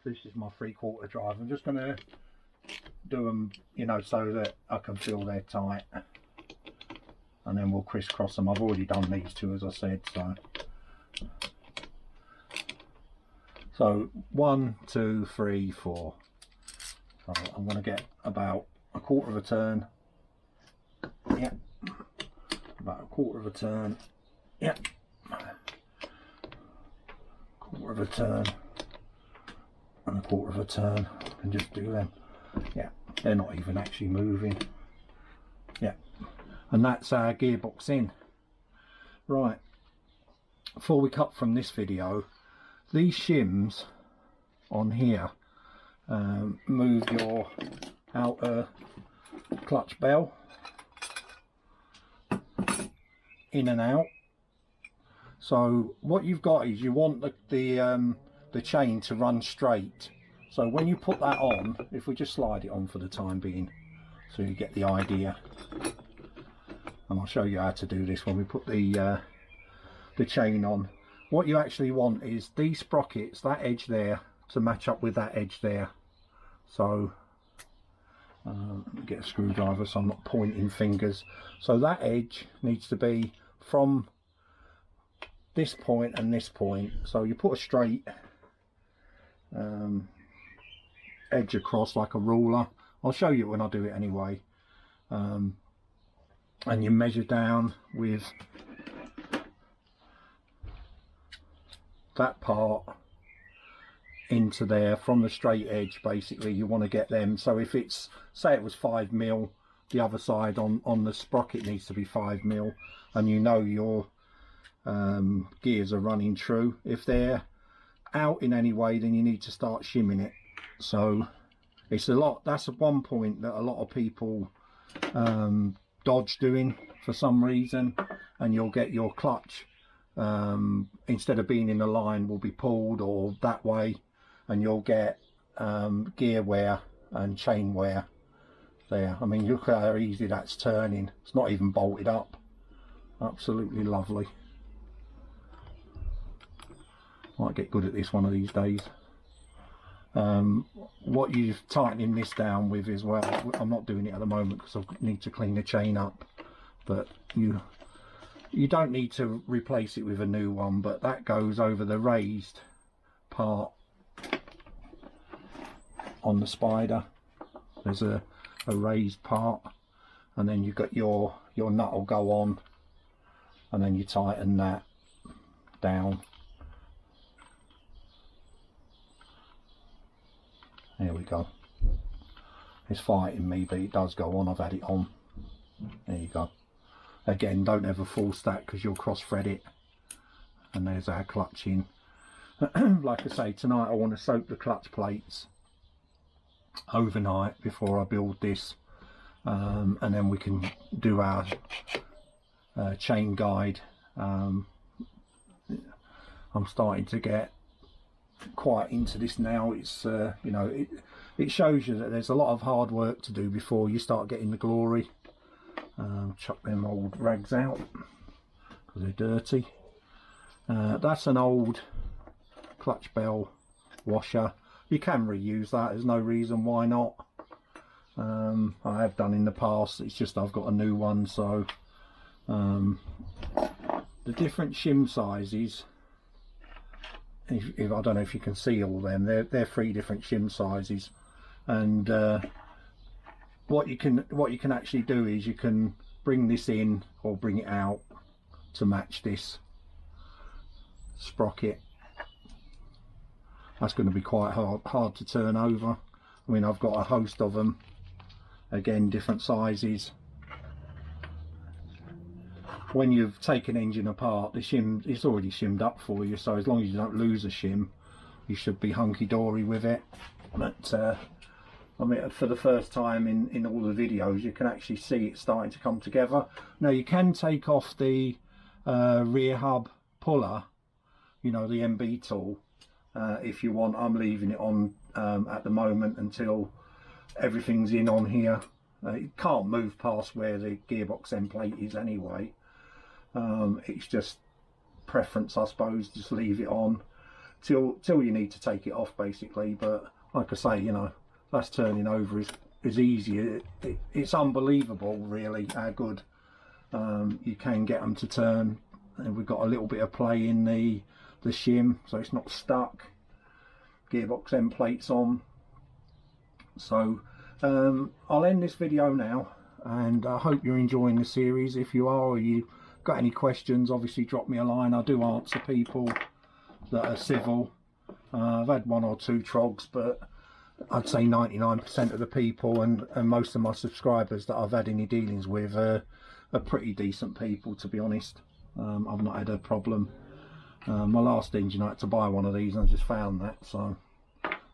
This is my 3/4 drive. I'm just going to do them, you know, so that I can feel they're tight, and then we'll crisscross them. I've already done these two, as I said. So 1, 2, 3, 4. So I'm going to get about 1/4 of a turn. Yep. About 1/4 of a turn. Yep. 1/4 of a turn. And 1/4 of a turn. And just do them. Yeah. They're not even actually moving. Yeah. And that's our gearbox in. Right. Before we cut from this video, these shims on here move your outer clutch bell in and out. So what you've got is you want the chain to run straight. So when you put that on, if we just slide it on for the time being, so you get the idea, and I'll show you how to do this when we put the chain on. What you actually want is these sprockets, that edge there, to match up with that edge there. So let me get a screwdriver so I'm not pointing fingers. So that edge needs to be from this point and this point. So you put a straight edge across like a ruler. I'll show you when I do it anyway. And you measure down with that part into there from the straight edge. Basically you want to get them, so if it's, say it was 5mm, the other side on the sprocket needs to be 5mm, and you know your gears are running true. If they're out in any way, then you need to start shimming it. So it's a lot, that's one point that a lot of people dodge doing for some reason, and you'll get your clutch instead of being in a line will be pulled or that way, and you'll get gear wear and chain wear there. I mean, look how easy that's turning. It's not even bolted up. Absolutely lovely. Might get good at this one of these days. What you're tightening this down with as well, I'm not doing it at the moment because I need to clean the chain up, but you don't need to replace it with a new one, but that goes over the raised part on the Spider. There's a raised part, and then you've got your nut will go on, and then you tighten that down. There we go. It's fighting me, but it does go on. I've had it on. There you go. Again, don't ever full stack because you'll cross thread it. And there's our clutch in. Like I say, tonight I want to soak the clutch plates overnight before I build this, and then we can do our chain guide. I'm starting to get quite into this now. It's you know, it shows you that there's a lot of hard work to do before you start getting the glory. Chuck them old rags out because they're dirty. That's an old clutch bell washer. You can reuse that, there's no reason why not. I have done in the past, it's just I've got a new one. So the different shim sizes, if I don't know if you can see all them, they're 3 different shim sizes, and what you can actually do is you can bring this in or bring it out to match this sprocket. That's going to be quite hard to turn over. I mean, I've got a host of them, again different sizes. When you've taken engine apart, the shim, it's already shimmed up for you, so as long as you don't lose a shim, you should be hunky-dory with it. But I mean, for the first time in all the videos, you can actually see it starting to come together. Now you can take off the rear hub puller, you know, the MB tool, if you want. I'm leaving it on at the moment until everything's in on here. It can't move past where the gearbox end plate is anyway. It's just preference, I suppose, just leave it on. till you need to take it off basically. But like I say, you know, that's turning over is easy. It's unbelievable really how good you can get them to turn. And we've got a little bit of play in the shim, so it's not stuck. Gearbox end plates on. So I'll end this video now, and I hope you're enjoying the series. If you are, or you got any questions, obviously drop me a line. I do answer people that are civil. I've had one or two trogs, but I'd say 99% of the people and most of my subscribers that I've had any dealings with are pretty decent people, to be honest. I've not had a problem. My last engine, I had to buy one of these and I just found that. So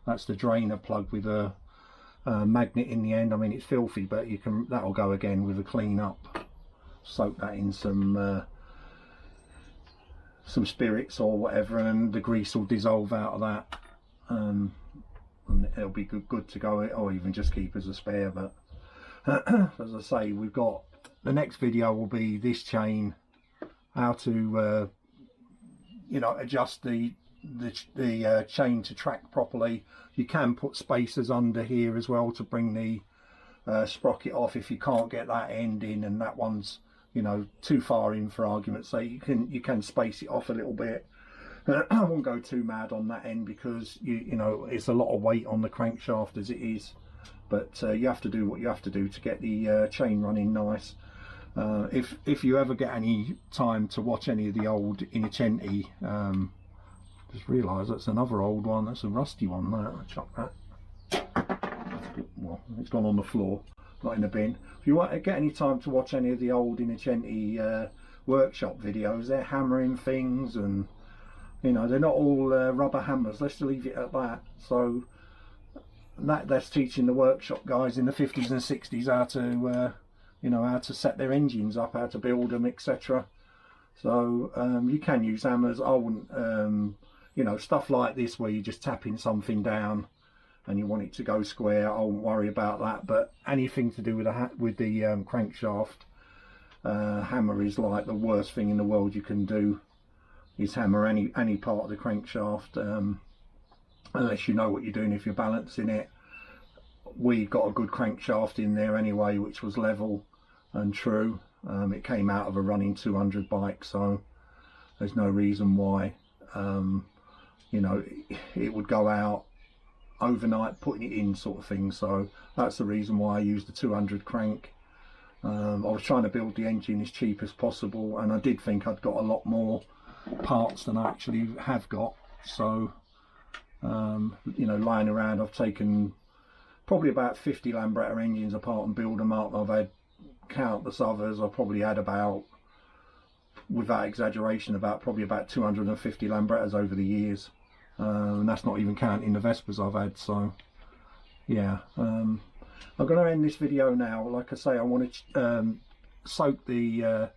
that's the drainer plug with a magnet in the end. I mean, it's filthy, but that'll go again with a clean up. Soak that in some spirits or whatever, and the grease will dissolve out of that, and it'll be good to go, or even just keep as a spare. But as I say, we've got the next video will be this chain, how to you know, adjust the chain to track properly. You can put spacers under here as well to bring the sprocket off if you can't get that end in, and that one's, you know, too far in for argument's sake. You can space it off a little bit. I won't go too mad on that end because you know, it's a lot of weight on the crankshaft as it is, but you have to do what you have to do to get the chain running nice. If you ever get any time to watch any of the old Innocenti, just realised that's another old one. That's a rusty one. I'll chuck that. Well, it's gone on the floor, not in the bin. If you want to get any time to watch any of the old Innocenti workshop videos, they're hammering things, and you know, they're not all rubber hammers. Let's leave it at that. So that's teaching the workshop guys in the 50s and 60s how to you know, how to set their engines up, how to build them, etc. So you can use hammers. I wouldn't, you know, stuff like this where you're just tapping something down and you want it to go square, I won't worry about that. But anything to do with the crankshaft, hammer is like the worst thing in the world you can do, is hammer any part of the crankshaft, unless you know what you're doing if you're balancing it. We got a good crankshaft in there anyway, which was level and true. It came out of a running 200 bike, so there's no reason why you know, it would go out overnight putting it in, sort of thing. So that's the reason why I used the 200 crank. I was trying to build the engine as cheap as possible, and I did think I'd got a lot more parts than I actually have got. So you know, lying around, I've taken probably about 50 Lambretta engines apart and build them up. I've had countless others. I've probably had about, without exaggeration, probably about 250 Lambrettas over the years, and that's not even counting the Vespers I've had. So yeah, I'm going to end this video now. Like I say, I want to soak the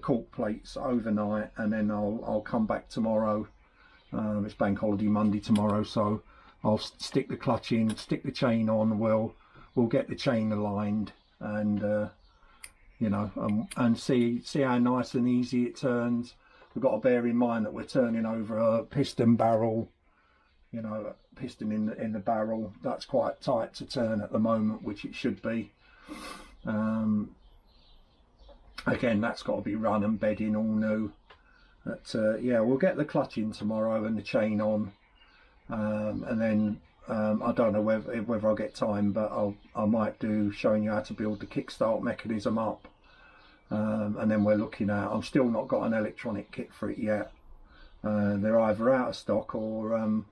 cork plates overnight, and then I'll come back tomorrow. It's bank holiday Monday tomorrow, so I'll stick the clutch in, stick the chain on. We'll get the chain aligned, and you know, and see how nice and easy it turns. We've got to bear in mind that we're turning over a piston barrel, you know, piston in the barrel. That's quite tight to turn at the moment, which it should be. Again, that's got to be run and bedding all new. But yeah, we'll get the clutch in tomorrow and the chain on, and then I don't know whether I'll get time, but I might do showing you how to build the kickstart mechanism up, and then we're looking at, I've still not got an electronic kit for it yet. They're either out of stock, or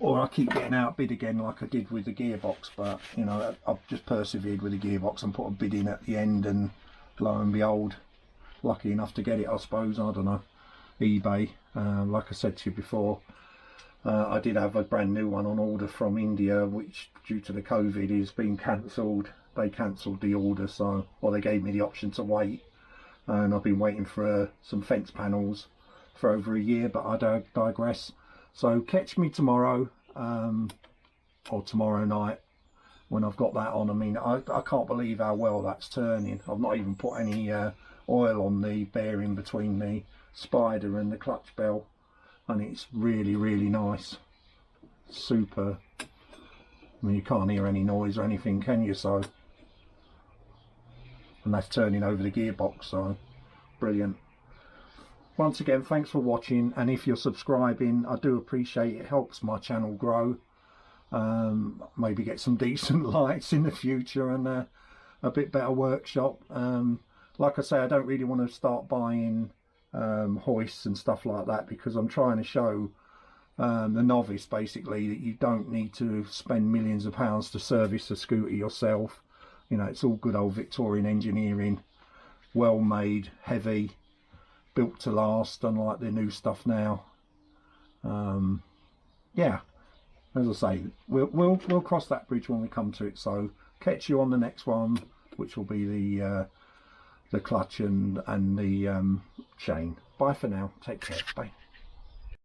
I keep getting outbid again like I did with the gearbox. But you know, I've just persevered with the gearbox and put a bid in at the end, and lo and behold, lucky enough to get it, I suppose. I don't know, eBay. Like I said to you before, I did have a brand new one on order from India, which due to the COVID is being cancelled. They cancelled the order, so, or they gave me the option to wait, and I've been waiting for some fence panels for over a year, but I digress. So catch me tomorrow, or tomorrow night when I've got that on. I mean, I can't believe how well that's turning. I've not even put any oil on the bearing between the spider and the clutch bell. and it's really, really nice. Super. I mean, you can't hear any noise or anything, can you? So, and that's turning over the gearbox, so brilliant. Once again, thanks for watching, and if you're subscribing, I do appreciate it. It helps my channel grow. Maybe get some decent lights in the future and a bit better workshop. Like I say, I don't really want to start buying hoists and stuff like that, because I'm trying to show the novice basically that you don't need to spend millions of pounds to service a scooter yourself. You know, it's all good old Victorian engineering, well made, heavy, built to last, unlike the new stuff now. Yeah, as I say, we'll cross that bridge when we come to it. So catch you on the next one, which will be the clutch and the chain. Bye for now. Take care. Bye.